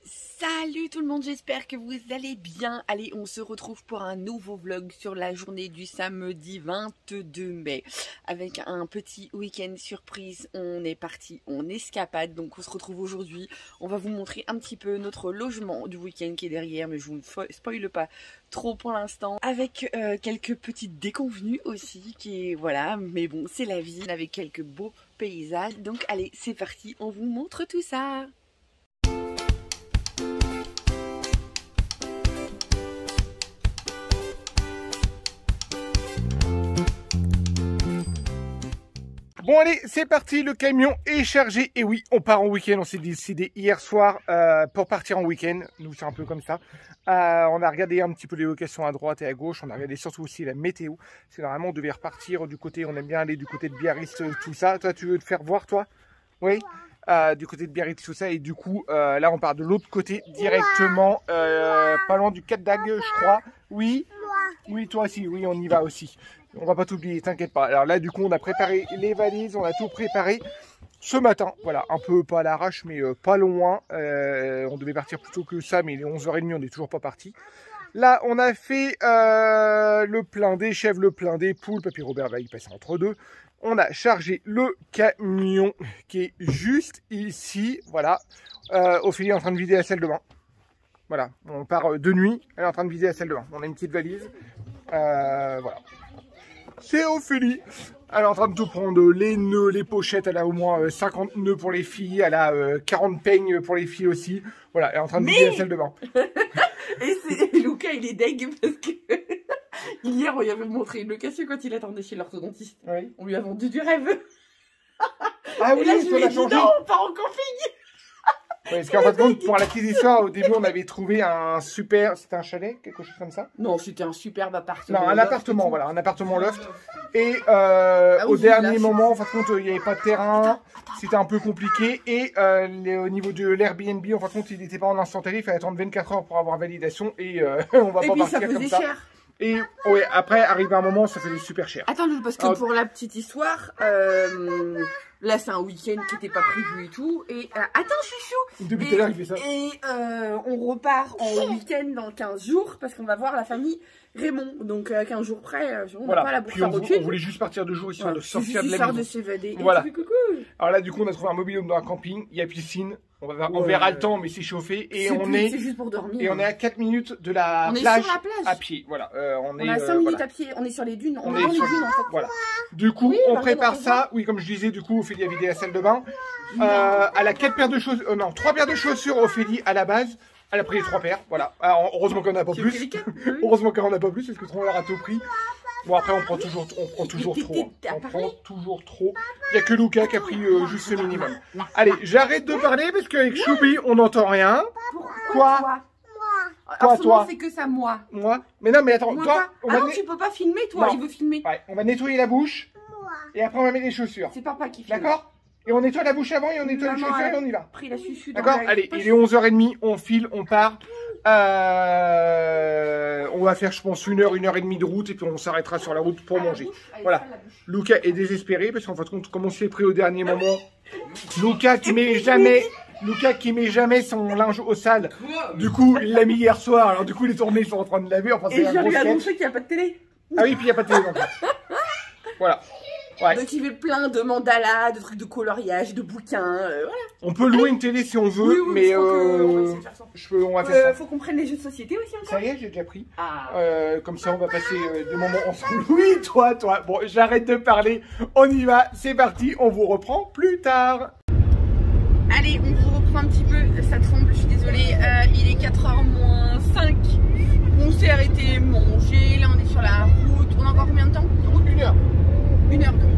Salut tout le monde, j'espère que vous allez bien. Allez, on se retrouve pour un nouveau vlog sur la journée du samedi 22 mai avec un petit week-end surprise. On est parti en escapade, donc on se retrouve aujourd'hui. On va vous montrer un petit peu notre logement du week-end qui est derrière, mais je vous spoile pas trop pour l'instant. Avec quelques petites déconvenues aussi, qui est voilà, mais bon, c'est la vie avec quelques beaux paysages. Donc allez, c'est parti, on vous montre tout ça. Bon allez, c'est parti, le camion est chargé. Et oui, on part en week-end, on s'est décidé hier soir pour partir en week-end. Nous, c'est un peu comme ça. On a regardé un petit peu les locations à droite et à gauche. On a regardé surtout aussi la météo. C'est normalement, on devait repartir du côté, on aime bien aller du côté de Biarritz, tout ça. Toi, tu veux te faire voir, toi? Oui, du côté de Biarritz, tout ça. Et du coup, là, on part de l'autre côté directement, pas loin du Cap d'Agde, je crois. Oui, oui, toi aussi, oui, on y va aussi. On va pas t'oublier, t'inquiète pas. Alors là, du coup, on a préparé les valises, on a tout préparé ce matin. Voilà, un peu pas à l'arrache, mais pas loin. On devait partir plus tôt que ça, mais il est 11h30, on n'est toujours pas parti. Là, on a fait le plein des chèvres, le plein des poules. Papy Robert va y passer entre deux. On a chargé le camion qui est juste ici. Voilà, Ophélie est en train de vider la salle de bain. Voilà, on part de nuit, elle est en train de vider la salle de bain. On a une petite valise. Voilà. C'est Ophélie. Elle est en train de tout prendre, les nœuds, les pochettes. Elle a au moins 50 nœuds pour les filles. Elle a 40 peignes pour les filles aussi. Voilà, elle est en train de vider la salle de bain. Et Lucas, il est deg parce que hier, on lui avait montré une location quand il attendait chez l'orthodontiste. Oui. On lui a vendu du rêve. Ah oui, et là, je lui ai dit non, on part en camping. Ouais, parce qu'en fait, pour la petite histoire, au début, on avait trouvé un super... C'était un chalet, quelque chose comme ça? Non, c'était un superbe appartement. Non, un appartement, voilà, un appartement loft. Et au dernier moment, en fin de compte, il n'y avait pas de terrain, c'était un peu compliqué. Et au niveau de l'Airbnb, en fin de compte, il n'était pas en instantané, il fallait attendre 24 heures pour avoir validation. Et on va pas partir comme ça. Cher. Et ouais, après, arrivé un moment, ça faisait super cher. Attends, parce que pour la petite histoire, là c'est un week-end qui n'était pas prévu et tout. Et attends, chouchou. Depuis tout à l'heure, il fait ça. Et on repart en week-end dans 15 jours parce qu'on va voir la famille Raymond. Donc 15 jours près, on voilà. va pas la bourse Puis on voulait juste partir 2 jours histoire de sortir de la maison. de s'évader. Voilà. Coucou. Alors là, du coup, on a trouvé un mobil-home dans un camping. Il y a piscine. On verra le temps, mais c'est chauffé. Et c'est juste pour dormir. Et on est à 4 minutes de la plage. On est sur la plage. À pied. Voilà. On a 5 minutes à pied. On est sur les dunes. On est dans les dunes en fait. Voilà. Du coup, on prépare ça. Oui, comme je disais, du coup, Ophélie a vidé la salle de bain. Elle a 4 paires de chaussures. Non, 3 paires de chaussures, Ophélie, à la base. Elle a pris les 3 paires. Voilà. Alors, heureusement qu'on n'a pas plus. Heureusement qu'on n'a pas plus, parce que trop on aura tout pris. Bon, après, on prend toujours trop. On prend toujours trop. Il n'y a que Lucas qui a pris juste le minimum. Allez, j'arrête de parler parce qu'avec Choupi, on n'entend rien. Quoi? Quoi, toi? C'est que ça, moi. Moi? Mais non, mais attends, moi, toi. non, tu peux pas filmer, toi. Non. Il veut filmer. Ouais, on va nettoyer la bouche. Et après, on va mettre les chaussures. C'est papa qui filme. D'accord? Et on nettoie la bouche avant et on nettoie les chaussures et on y va. Pris la chuchu. D'accord? Allez, il est 11h30, on file, on part. On va faire, je pense, 1h et demie de route et puis on s'arrêtera sur la route pour manger. Voilà. Lucas est désespéré parce qu'en fin de compte, comme on s'est pris au dernier moment, Lucas qui met jamais son linge au sale. Du coup, il l'a mis hier soir. Alors du coup, les tournées sont en train de laver. Enfin, et je lui ai annoncé qu'il n'y a pas de télé. Ah oui, puis il n'y a pas de télé non plus. Voilà. Ouais. Donc il fait plein de mandalas, de trucs de coloriage, de bouquins, voilà. On peut louer une télé si on veut, oui, mais on va faire ça. Faut qu'on prenne les jeux de société aussi encore. Ça y est, j'ai déjà pris. Comme ça, on va passer des moments ensemble. Oui, toi. Bon, j'arrête de parler. On y va, c'est parti. On vous reprend plus tard. Allez, on vous reprend un petit peu. Ça tremble, je suis désolée. Il est 4h moins 5. On s'est arrêté manger. Là, on est sur la route. On a encore combien de temps de route? 1 heure. 1 heure de route.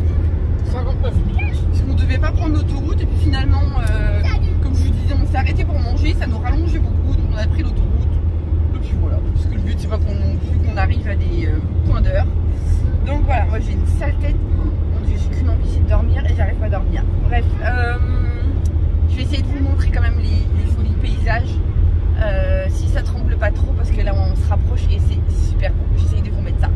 59 minutes. Parce qu'on devait pas prendre l'autoroute et puis finalement, comme je vous disais, on s'est arrêté pour manger, ça nous rallongeait beaucoup, donc on a pris l'autoroute. Et puis voilà, parce que le but c'est pas qu'on arrive à des points d'heure. Donc voilà, moi j'ai une sale tête. Mon Dieu, j'ai qu'une envie, c'est de dormir et j'arrive pas à dormir. Bref, je vais essayer de vous montrer quand même les jolis paysages. Si ça tremble pas trop, parce que là on se rapproche et c'est super beau. J'essaye de vous mettre ça.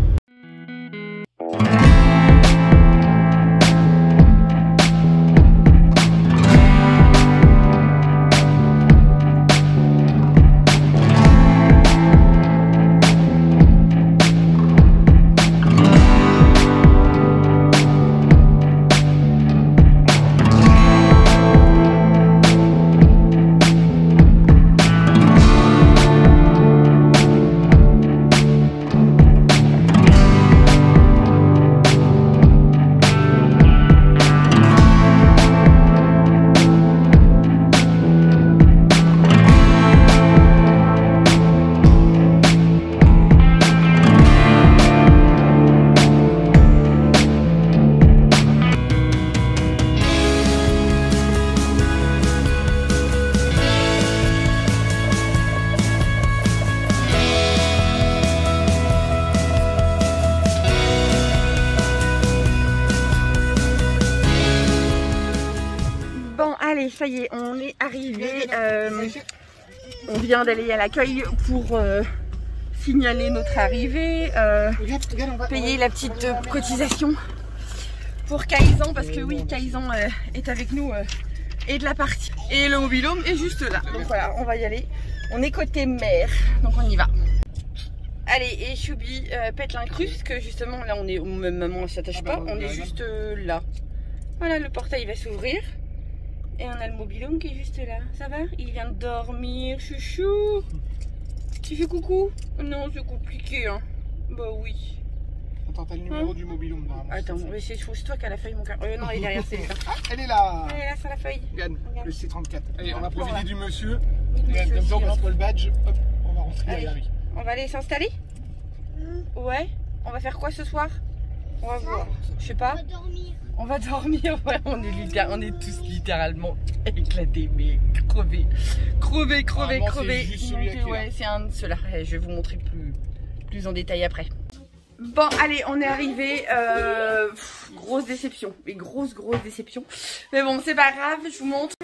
ça y est, on est arrivé. On vient d'aller à l'accueil pour signaler notre arrivée, payer la petite cotisation pour Kaisan, parce que oui, Kaisan est avec nous et de la partie. Et le mobil-home est juste là. Donc voilà, on va y aller. On est côté mer, donc on y va. Allez, et Choubi pète l'incruste, que justement là on est, maman ne s'attache pas, on est juste là. Voilà, le portail va s'ouvrir. Et on a le mobil-home qui est juste là. Ça va? Il vient de dormir, chouchou. Tu fais coucou? Non, c'est compliqué, hein. Bah oui. Attends, t'as le numéro du mobil-home normalement. Attends, mais c'est toi qui as la feuille, mon cœur. Non, elle est derrière, c'est ça. Ah, elle est là. Elle est là sur la feuille. Regarde, le C34. Allez, on va profiter Voilà. du monsieur. Oui, Regarde, comme ça, on aussi, passe hein. pas le badge. Hop, on va rentrer Allez. à la vie. On va aller s'installer? Ouais. On va faire quoi ce soir? On va voir. Je sais pas. On va dormir. Ouais, on est tous littéralement éclatés, mais crevés. Crevés. C'est juste celui-là qui est là. Ouais, c'est un de ceux-là. Je vais vous montrer plus en détail après. Bon, allez, on est arrivé. Grosse déception. Mais grosse déception. Mais bon, c'est pas grave, je vous montre.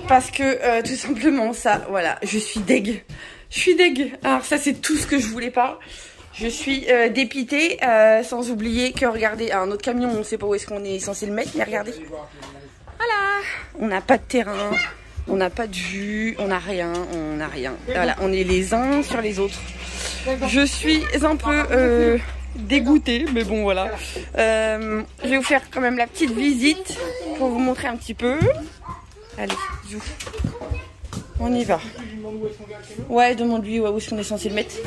Parce que tout simplement, ça, voilà, je suis deg. Alors ça, c'est tout ce que je voulais pas. Je suis dépitée, sans oublier que regardez, un autre camion, on ne sait pas où est-ce qu'on est censé le mettre, mais regardez. Voilà, on n'a pas de terrain, on n'a pas de vue, on n'a rien. Voilà, on est les uns sur les autres. Je suis un peu dégoûtée, mais bon voilà. Je vais vous faire quand même la petite visite pour vous montrer un petit peu. Allez, zou. On y va. Ouais, demande-lui où est-ce qu'on est censé le mettre.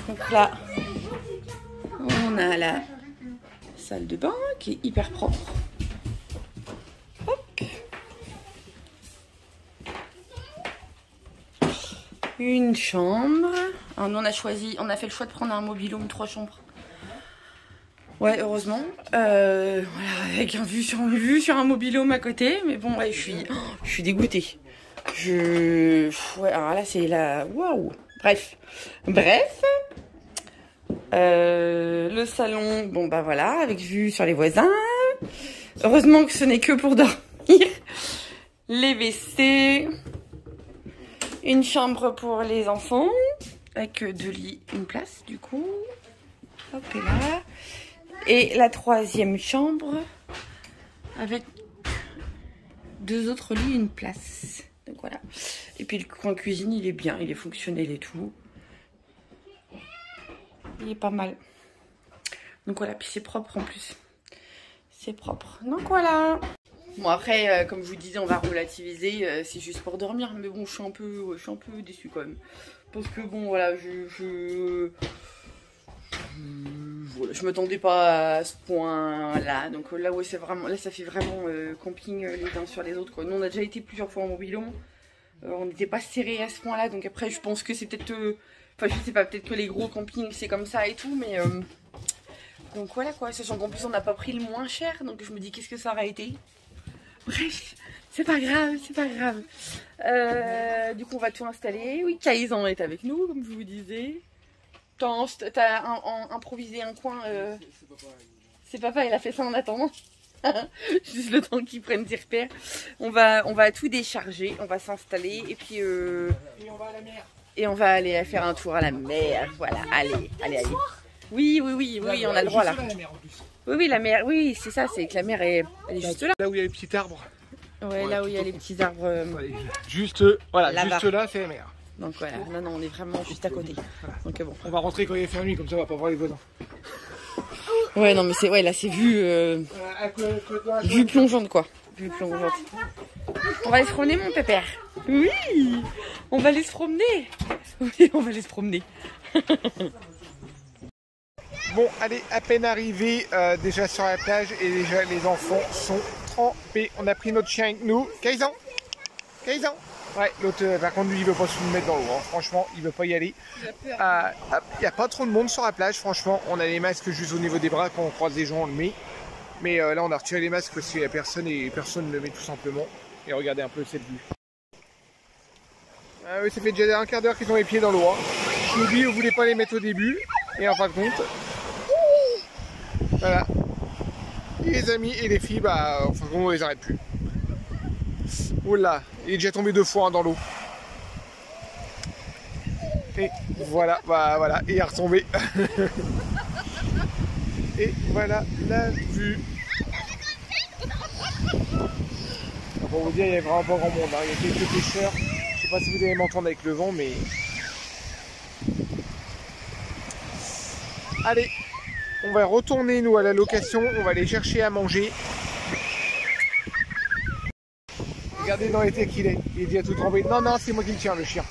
Donc là, on a la salle de bain qui est hyper propre. Hop. Une chambre. Alors nous on a fait le choix de prendre un mobil-home 3 chambres. Ouais, heureusement. Voilà, avec une vue sur un mobil-home à côté. Mais bon, ouais, je suis dégoûtée. Ouais, alors là c'est la... Waouh. Bref. Le salon, bon bah voilà, avec vue sur les voisins. Heureusement que ce n'est que pour dormir. Les WC. Une chambre pour les enfants. Avec 2 lits, une place du coup. Hop, et là. Et la 3e chambre. Avec 2 autres lits, une place. Donc voilà. Et puis le coin cuisine, il est bien, il est fonctionnel et tout. Il est pas mal. Donc voilà, puis c'est propre en plus. C'est propre. Donc voilà. Bon après, comme je vous disais, on va relativiser. C'est juste pour dormir. Mais bon, je suis un peu déçue quand même. Parce que bon, voilà, voilà, je m'attendais pas à ce point-là. Donc là, ouais, c'est vraiment, là, ça fait vraiment camping les uns sur les autres, quoi. Nous, on a déjà été plusieurs fois en mobil-home. On n'était pas serrés à ce point-là. Donc après, je pense que c'est peut-être... Enfin, je sais pas, peut-être que les gros campings, c'est comme ça et tout. Mais... Donc voilà, quoi. Sachant qu'en plus, on n'a pas pris le moins cher. Donc je me dis, qu'est-ce que ça aurait été? Bref, c'est pas grave. Du coup, on va tout installer. Oui, Kaisan est avec nous, comme je vous disais. T'as improvisé un coin. C'est papa, il a fait ça en attendant. Juste le temps qu'ils prennent ses repères. On va tout décharger, on va s'installer et puis Et on va à la mer. Et on va aller faire un tour à la mer. Voilà, allez. Oui, on a le droit là. Oui, la mer, oui, c'est ça, c'est que la mer elle est juste là. Là où il y a les petits arbres. Ouais, là où il y a les petits arbres. Juste, voilà, là-bas. juste là, c'est la mer. Donc voilà, non, on est vraiment juste à côté. Voilà. Donc bon. On va rentrer quand il est fait nuit, comme ça on va pas voir les voisins. Ouais, non, mais c'est, ouais, là c'est vue plongeante quoi. Vue plongeante. On va aller se promener, mon pépère. Oui, on va aller se promener. Oui, on va aller se promener. Bon, allez, à peine arrivé déjà sur la plage et déjà les enfants sont trempés. On a pris notre chien avec nous. Kaisan. Ouais, l'autre, par contre, lui, il veut pas se mettre dans l'eau. Hein. Franchement, il veut pas y aller. Il n'y a pas trop de monde sur la plage, franchement. On a les masques juste au niveau des bras. Quand on croise des gens, on le met. Mais là, on a retiré les masques parce qu'il n'y a personne et personne ne le met tout simplement. Et regardez un peu cette vue. Ah oui, ça fait déjà un quart d'heure qu'ils ont les pieds dans l'eau. Hein. Je vous dis, on voulait pas les mettre au début. Et en fin de compte, voilà. Et les amis et les filles, bah, enfin, on les arrête plus. Oula, il est déjà tombé 2 fois hein, dans l'eau. Et voilà, bah, voilà, et il est retombé. Et voilà la vue. Pour vous dire, il y a vraiment pas grand monde. Hein. Il y a quelques pêcheurs. Je sais pas si vous allez m'entendre avec le vent, mais... Allez, on va retourner nous à la location. On va aller chercher à manger. Regardez dans l'été qu'il est. Il est déjà tout trempé. Non, non, c'est moi qui le tiens, le chien.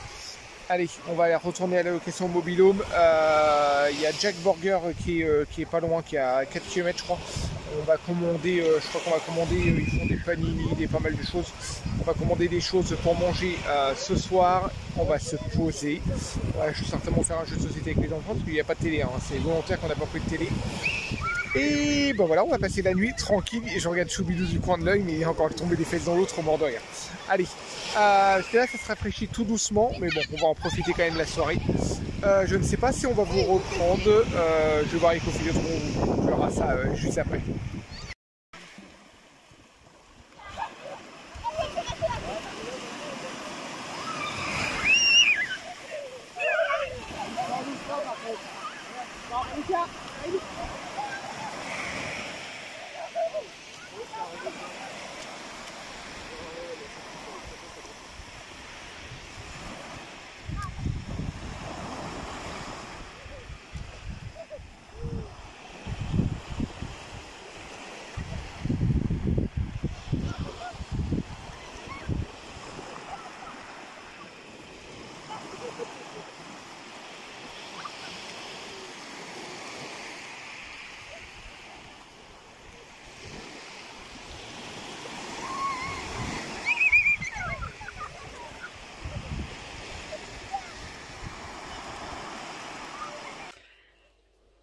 Allez, on va aller retourner à la location Mobilhome. Il y a Jack Burger qui est pas loin, qui est à 4 km je crois. On va commander, je crois qu'on va commander, ils font des panini, pas mal de choses. On va commander des choses pour manger ce soir. On va se poser. Je vais certainement faire un jeu de société avec les enfants parce qu'il n'y a pas de télé. Hein. C'est volontaire qu'on n'a pas pris de télé. Et ben voilà, on va passer la nuit tranquille. Et je regarde Choubidou du coin de l'œil, mais il est encore tombé des fesses dans l'eau, trop mort de rire. Allez, parce que là ça se rafraîchit tout doucement, mais bon, on va en profiter quand même de la soirée. Je ne sais pas si on va vous reprendre. Je vais voir avec Ophélie, on verra ça juste après.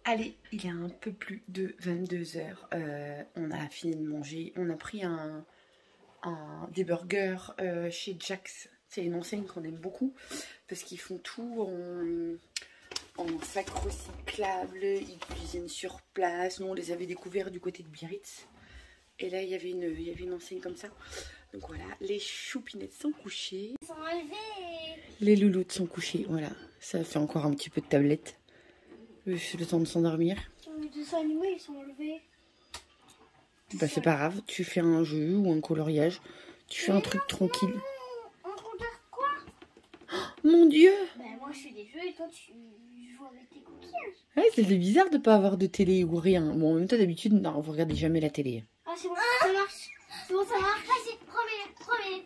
Allez, il est un peu plus de 22h. On a fini de manger. On a pris des burgers chez Jack's. C'est une enseigne qu'on aime beaucoup parce qu'ils font tout en sac recyclable. Ils cuisinent sur place. Nous, on les avait découverts du côté de Biarritz. Et là, il y avait une enseigne comme ça. Donc voilà, les choupinettes sont couchées. Ils sont enlevés. Les louloutes sont couchées. Voilà, ça fait encore un petit peu de tablette. Le temps de s'endormir. Les dessins animés, ils sont enlevés. Bah c'est pas grave, tu fais un jeu ou un coloriage. Tu fais un truc tranquille. On regarde quoi? Mon Dieu! Ben moi je fais des jeux et toi tu joues avec tes coquillages. Ouais, ça fait bizarre de pas avoir de télé ou rien. Bon, en même temps, d'habitude, non, vous regardez jamais la télé. Ah c'est bon, ça marche. C'est bon, ça marche. Vas-y, promets.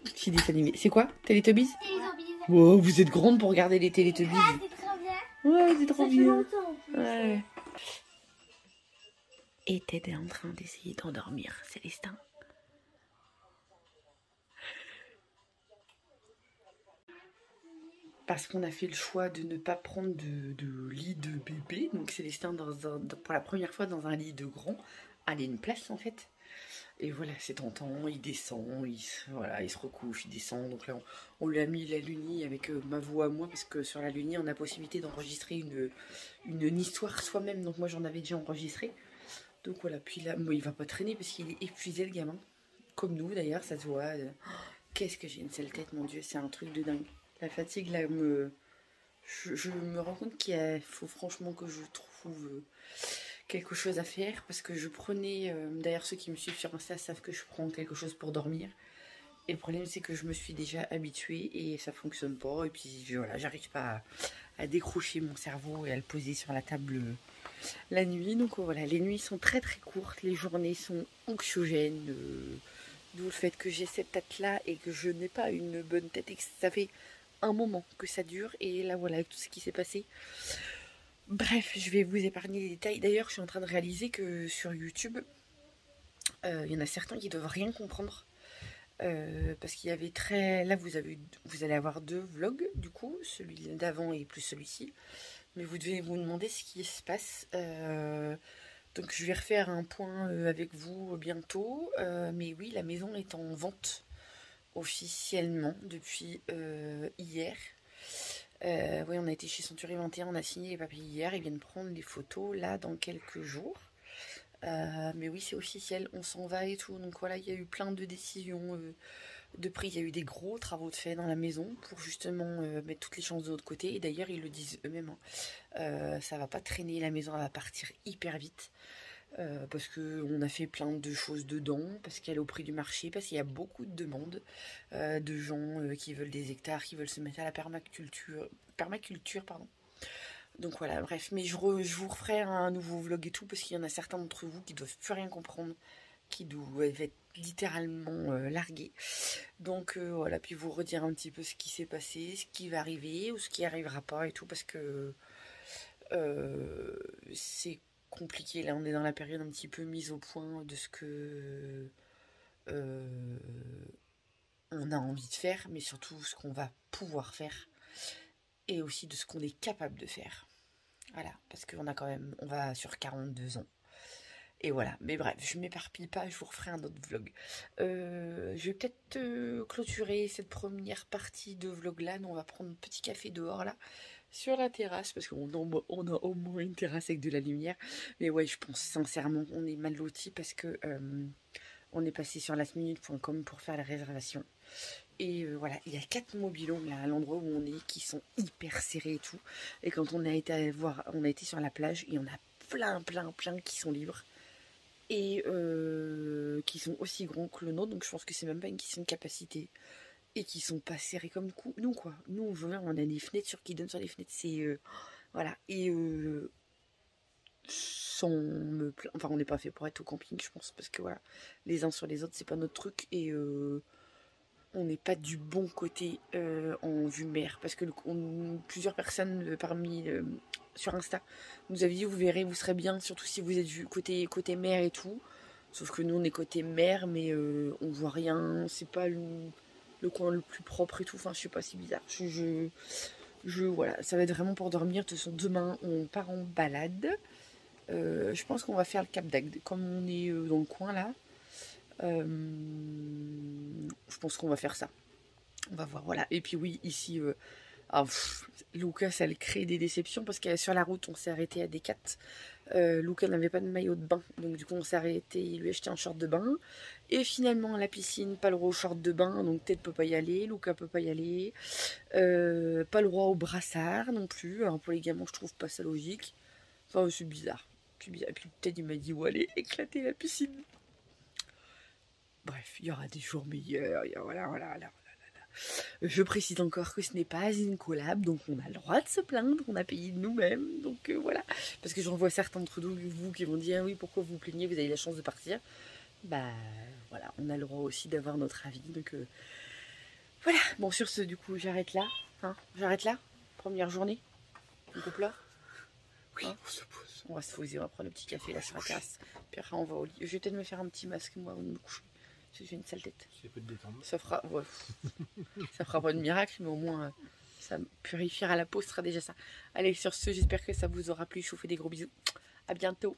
Petit dessin animé. C'est quoi? Teletubbies? Télézombies. Wow, vous êtes grande pour regarder les Teletubbies. Ah, c'est trop bien. Ouais, c'est trop Ça fait bien. longtemps en plus. Ouais. Et t'es en train d'essayer d'endormir, Célestin. Parce qu'on a fait le choix de ne pas prendre de lit de bébé. Donc Célestin, pour la première fois, dans un lit de grand. Allez, une place en fait. Et voilà, c'est tentant, il descend, il se recouche, il descend. Donc là, on lui a mis la Luni avec ma voix à moi, parce que sur la Luni, on a possibilité d'enregistrer une histoire soi-même. Donc moi, j'en avais déjà enregistré. Donc voilà, puis là, bon, il va pas traîner parce qu'il est épuisé, le gamin. Comme nous d'ailleurs, ça se voit. Qu'est-ce que j'ai une sale tête, mon Dieu, c'est un truc de dingue. La fatigue, là, je me rends compte qu'il faut franchement que je trouve quelque chose à faire, parce que je prenais, d'ailleurs ceux qui me suivent sur Insta savent que je prends quelque chose pour dormir, et le problème c'est que je me suis déjà habituée et ça fonctionne pas, et puis voilà, j'arrive pas à décrocher mon cerveau et à le poser sur la table la nuit. Donc voilà, les nuits sont très très courtes, les journées sont anxiogènes, d'où le fait que j'ai cette tête là et que je n'ai pas une bonne tête, et que ça fait un moment que ça dure, et là voilà, avec tout ce qui s'est passé. Bref, je vais vous épargner les détails. D'ailleurs, je suis en train de réaliser que sur YouTube, il y en a certains qui doivent rien comprendre. Parce qu'il y avait là, vous allez avoir 2 vlogs, du coup, celui d'avant et plus celui-ci. Mais vous devez vous demander ce qui se passe. Donc, je vais refaire un point avec vous bientôt. Mais oui, la maison est en vente officiellement depuis hier. Oui, on a été chez Century 21, on a signé les papiers hier, ils viennent prendre les photos là dans quelques jours. Mais oui, c'est officiel, on s'en va et tout. Donc voilà, il y a eu plein de décisions De près, il y a eu des gros travaux de fait dans la maison pour justement mettre toutes les chances de l'autre côté. Et d'ailleurs, ils le disent eux-mêmes, hein. Ça va pas traîner, la maison elle va partir hyper vite. Parce qu'on a fait plein de choses dedans, parce qu'elle est au prix du marché, parce qu'il y a beaucoup de demandes de gens qui veulent des hectares, qui veulent se mettre à la permaculture, pardon. Donc voilà, bref, mais je vous referai un nouveau vlog et tout, parce qu'il y en a certains d'entre vous qui doivent plus rien comprendre, qui doivent être littéralement largués. Donc voilà, puis vous redire un petit peu ce qui s'est passé, ce qui va arriver, ou ce qui arrivera pas et tout, parce que c'est compliqué. Là, on est dans la période un petit peu mise au point de ce que on a envie de faire, mais surtout ce qu'on va pouvoir faire, et aussi de ce qu'on est capable de faire. Voilà, parce qu'on a quand même, on va sur 42 ans. Et voilà, mais bref, je m'éparpille pas, je vous referai un autre vlog. Je vais peut-être clôturer cette première partie de vlog là. Nous, on va prendre un petit café dehors là, sur la terrasse, parce qu'on a au moins une terrasse avec de la lumière. Mais ouais, je pense sincèrement qu'on est mal lotis, parce que on est passé sur lastminute.com pour faire la réservation. Et voilà, il y a 4 mobil-homes là à l'endroit où on est qui sont hyper serrés et tout. Et quand on a été voir, on a été sur la plage, il y en a plein qui sont libres. Et qui sont aussi grands que le nôtre, donc je pense que c'est même pas une question de capacité. Et qui sont pas serrés comme nous, quoi. Nous, on a des fenêtres qui donnent sur les fenêtres, c'est... voilà, et sans me plaindre... Enfin, on n'est pas fait pour être au camping, je pense, parce que voilà, les uns sur les autres, c'est pas notre truc, et on n'est pas du bon côté en vue mer, parce que plusieurs personnes parmi... sur Insta nous avez dit, vous verrez, vous serez bien, surtout si vous êtes vu côté mer et tout. Sauf que nous on est côté mer, mais on voit rien, c'est pas le coin le plus propre et tout. Enfin, je sais pas, c'est bizarre. Voilà, ça va être vraiment pour dormir. De toute façon, demain on part en balade. Je pense qu'on va faire le Cap d'Agde, comme on est dans le coin là. Je pense qu'on va faire ça. On va voir, voilà. Et puis oui, ici. Lucas, elle crée des déceptions parce que sur la route, on s'est arrêté à Decat. Lucas n'avait pas de maillot de bain, donc du coup, on s'est arrêté. Il lui a acheté un short de bain. Et finalement, à la piscine, pas le droit au short de bain, donc Ted peut pas y aller, Lucas peut pas y aller. Pas le droit au brassard non plus. Alors, pour les gamins, je trouve pas ça logique. Enfin, c'est bizarre. Et puis Ted, il m'a dit où aller éclater la piscine. Bref, il y aura des jours meilleurs. Voilà. Je précise encore que ce n'est pas une collab, donc on a le droit de se plaindre, on a payé de nous-mêmes, donc voilà. Parce que j'en vois certains d'entre vous qui vont dire, oui, pourquoi vous plaignez, vous avez la chance de partir. Bah voilà, on a le droit aussi d'avoir notre avis, donc voilà. Bon, sur ce, du coup, j'arrête là, hein, première journée, donc on pleure. Oui, hein, on se pose. On va se poser, on va prendre le petit café là sur la terrasse, puis après on va au lit. Je vais peut-être me faire un petit masque, moi, avant de me coucher. J'ai une sale tête. Ça fera, ouais, ça fera pas de miracle, mais au moins ça purifiera la peau, ce sera déjà ça. Allez, sur ce, j'espère que ça vous aura plu. Je vous fais des gros bisous. À bientôt.